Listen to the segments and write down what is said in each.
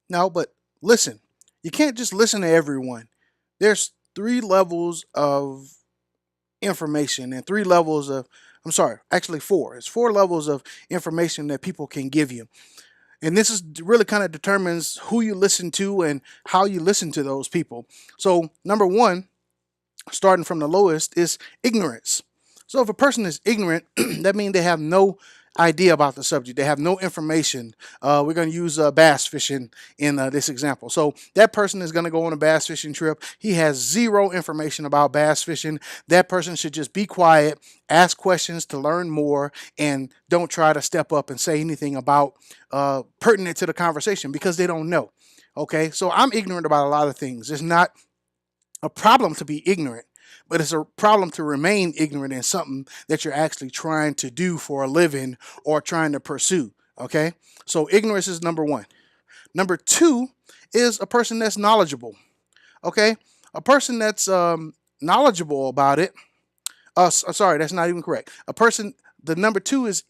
No, but listen, you can't just listen to everyone. There's three levels of information and three levels of, I'm sorry, actually four. It's four levels of information that people can give you. And this is really kind of determines who you listen to and how you listen to those people. So, number one, starting from the lowest, is ignorance. So if a person is ignorant, that means they have no idea about the subject. They have no information. We're going to use bass fishing in this example. So that person is going to go on a bass fishing trip. He has zero information about bass fishing. That person should just be quiet, ask questions to learn more, and don't try to step up and say anything about pertinent to the conversation because they don't know. Okay, so I'm ignorant about a lot of things. It's not a problem to be ignorant, but it's a problem to remain ignorant in something that you're actually trying to do for a living or trying to pursue. Okay, so ignorance is number one. Number two is a person that's knowledgeable. Okay, a person that's knowledgeable about it. Sorry, that's not even correct. A person. The number two is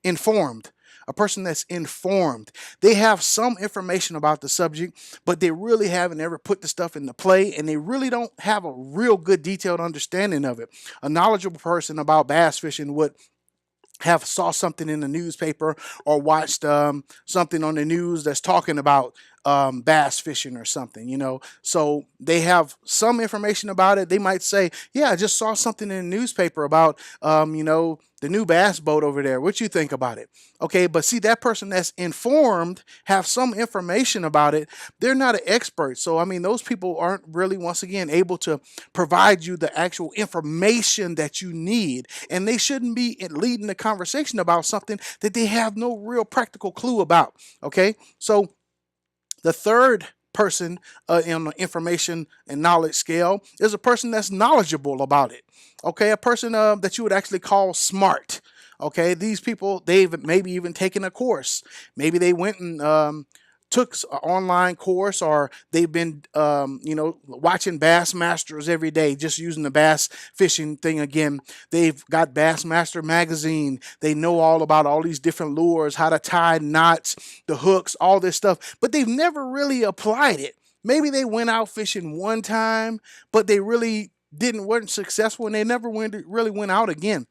informed. A person that's informed. They have some information about the subject, but they really haven't ever put the stuff into play, and they really don't have a real good detailed understanding of it. A knowledgeable person about bass fishing would have saw something in the newspaper or watched something on the news that's talking about bass fishing or something, so they have some information about it. They might say, yeah, I just saw something in the newspaper about the new bass boat over there. What you think about it? Okay, but see, that person that's informed have some information about it. They're not an expert, so I mean those people aren't really, once again, able to provide you the actual information that you need, and they shouldn't be leading the conversation about something that they have no real practical clue about. Okay, so the third person in the information and knowledge scale is a person that's knowledgeable about it. Okay, a person that you would actually call smart. Okay, these people, they've maybe even taken a course. Maybe they went and took an online course, or they've been watching Bassmasters every day, just using the bass fishing thing again. They've got Bassmaster magazine. They know all about all these different lures, how to tie knots, the hooks, all this stuff, but they've never really applied it. Maybe they went out fishing one time, but they really didn't weren't successful, and they never really went out again.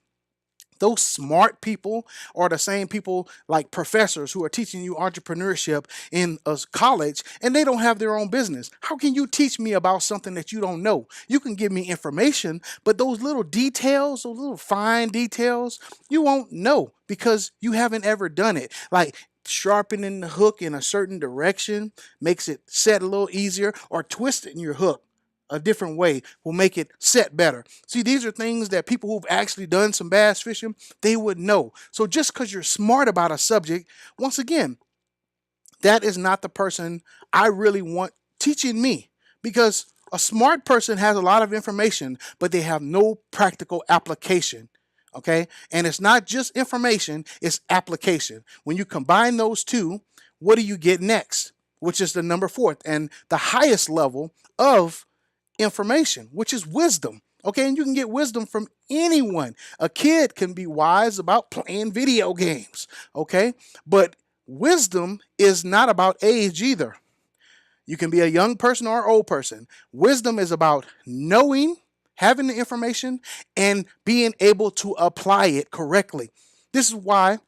Those smart people are the same people like professors who are teaching you entrepreneurship in a college, and they don't have their own business. How can you teach me about something that you don't know? You can give me information, but those little details, those little fine details, you won't know because you haven't ever done it. Like sharpening the hook in a certain direction makes it set a little easier, or twisting your hook a different way will make it set better. See, these are things that people who've actually done some bass fishing, they would know. So just because you're smart about a subject, once again, that is not the person I really want teaching me, because a smart person has a lot of information, but they have no practical application. Okay, and it's not just information, it's application. When you combine those two, what do you get next? Which is the number fourth and the highest level of information, which is wisdom. Okay, and you can get wisdom from anyone. A kid can be wise about playing video games. Okay, but wisdom is not about age either. You can be a young person or an old person. Wisdom is about knowing, having the information, and being able to apply it correctly. This is why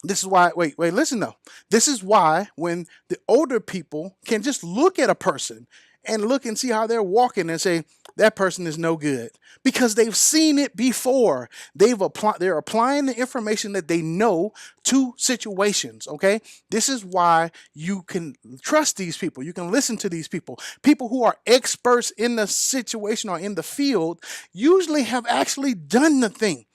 wait, listen though. This is why when the older people can just look at a person and look and see how they're walking and say that person is no good, because they've seen it before. They're applying the information that they know to situations. Okay, this is why you can trust these people. You can listen to these people. People who are experts in the situation or in the field usually have actually done the thing.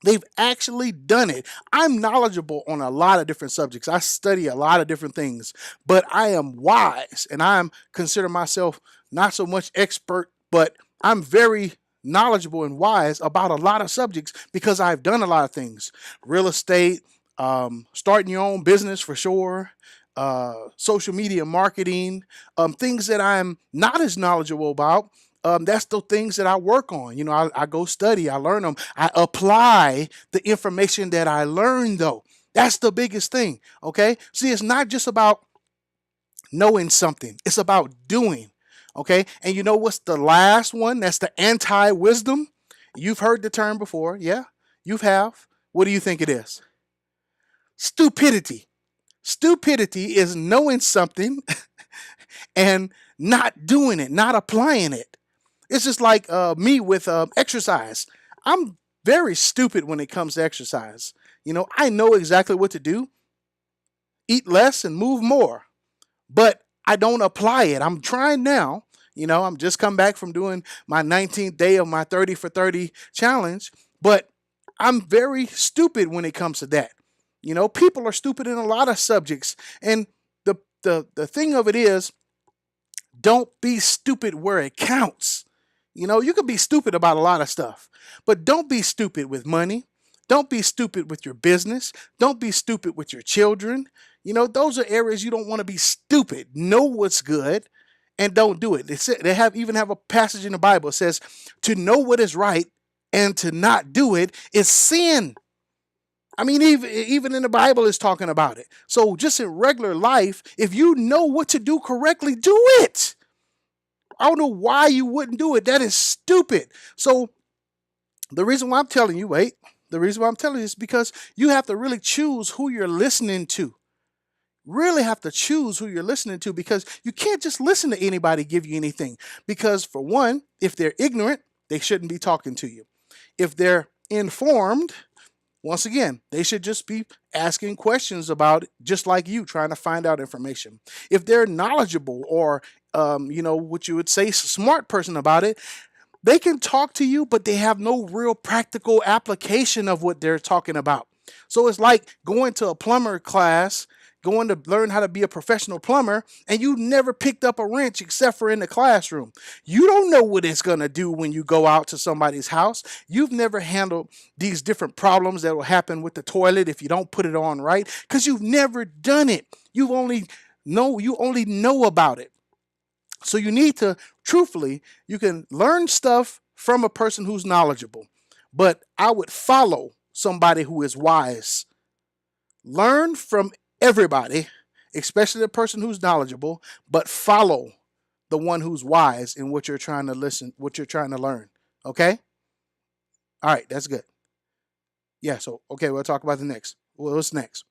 They've actually done it. I'm knowledgeable on a lot of different subjects. I study a lot of different things, but I am wise, and I'm consider myself not so much expert, but I'm very knowledgeable and wise about a lot of subjects because I've done a lot of things. Real estate, starting your own business for sure, social media marketing, things that I'm not as knowledgeable about. That's the things that I work on. I go study, I learn them, I apply the information that I learn, though. That's the biggest thing. Okay. See, it's not just about knowing something, it's about doing. Okay. And you know what's the last one? That's the anti wisdom. You've heard the term before. Yeah, you have. What do you think it is? Stupidity. Stupidity is knowing something and not doing it, not applying it. It's just like me with exercise. I'm very stupid when it comes to exercise. I know exactly what to do: eat less and move more, but I don't apply it. I'm trying now. I'm just come back from doing my 19th day of my 30 for 30 challenge, but I'm very stupid when it comes to that. People are stupid in a lot of subjects. And the thing of it is, don't be stupid where it counts. You can be stupid about a lot of stuff, but don't be stupid with money. Don't be stupid with your business. Don't be stupid with your children. Those are areas you don't want to be stupid. Know what's good and don't do it. They even have a passage in the Bible that says to know what is right and to not do it is sin. I mean, even in the Bible is talking about it. So just in regular life, if you know what to do correctly, do it. I don't know why you wouldn't do it. That is stupid. So the reason why I'm telling you, the reason why I'm telling you is because you have to really choose who you're listening to. Really have to choose who you're listening to, because you can't just listen to anybody give you anything. Because for one, if they're ignorant, they shouldn't be talking to you. If they're informed, once again, they should just be asking questions about it, just like you, trying to find out information. If they're knowledgeable or, what you would say, smart person about it, they can talk to you, but they have no real practical application of what they're talking about. So it's like going to a plumber class, going to learn how to be a professional plumber, and you never picked up a wrench except for in the classroom. You don't know what it's going to do when you go out to somebody's house. You've never handled these different problems that will happen with the toilet if you don't put it on right, because you've never done it. You only know about it. So you need to, truthfully, you can learn stuff from a person who's knowledgeable, but I would follow somebody who is wise. Learn from everybody, especially the person who's knowledgeable, but follow the one who's wise in what you're trying to what you're trying to learn. Okay? All right, that's good. Yeah, so, okay, we'll talk about the next. What's next?